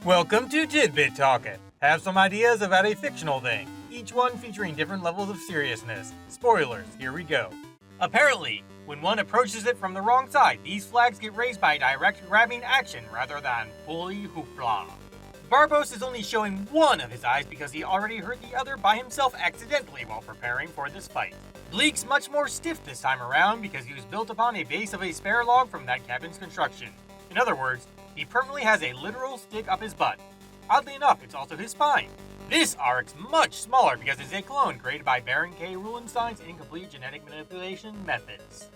Welcome to Tidbit Talkin. Have some ideas about a fictional thing, each one featuring different levels of seriousness. Spoilers, here we go. Apparently, when one approaches it from the wrong side, these flags get raised by direct grabbing action rather than bully hoopla. Barbos is only showing one of his eyes because he already hurt the other by himself accidentally while preparing for this fight. Bleak's much more stiff this time around because he was built upon a base of a spare log from that cabin's construction. In other words, he permanently has a literal stick up his butt. Oddly enough, it's also his spine. This Arc's much smaller because it's a clone created by Baron K. Rulenstein's incomplete genetic manipulation methods.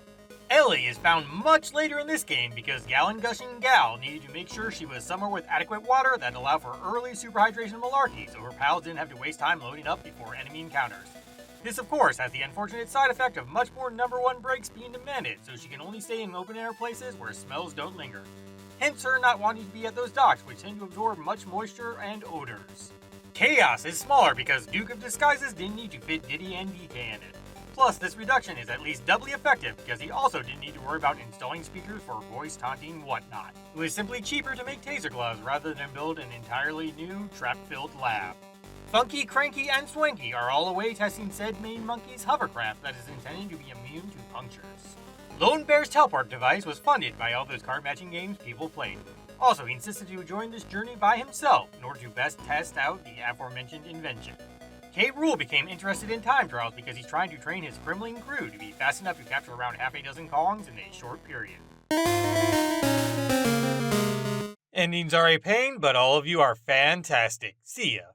Ellie is found much later in this game because Gallon-gushing Gal needed to make sure she was somewhere with adequate water that allowed for early superhydration malarkey so her pals didn't have to waste time loading up before enemy encounters. This of course has the unfortunate side effect of much more number one breaks being demanded so she can only stay in open air places where smells don't linger. Hence her not wanting to be at those docks which tend to absorb much moisture and odors. Chaos is smaller because Duke of Disguises didn't need to fit Diddy and DK in it. Plus, this reduction is at least doubly effective because he also didn't need to worry about installing speakers for voice taunting whatnot. It was simply cheaper to make taser gloves rather than build an entirely new, trap-filled lab. Funky, Cranky, and Swanky are all away testing said main monkey's hovercraft that is intended to be immune to punctures. Lone Bear's teleport device was funded by all those card-matching games people played. Also, he insisted to join this journey by himself in order to best test out the aforementioned invention. K. Rool became interested in time trials because he's trying to train his Kremlin crew to be fast enough to capture around half a dozen Kongs in a short period. Endings are a pain, but all of you are fantastic. See ya.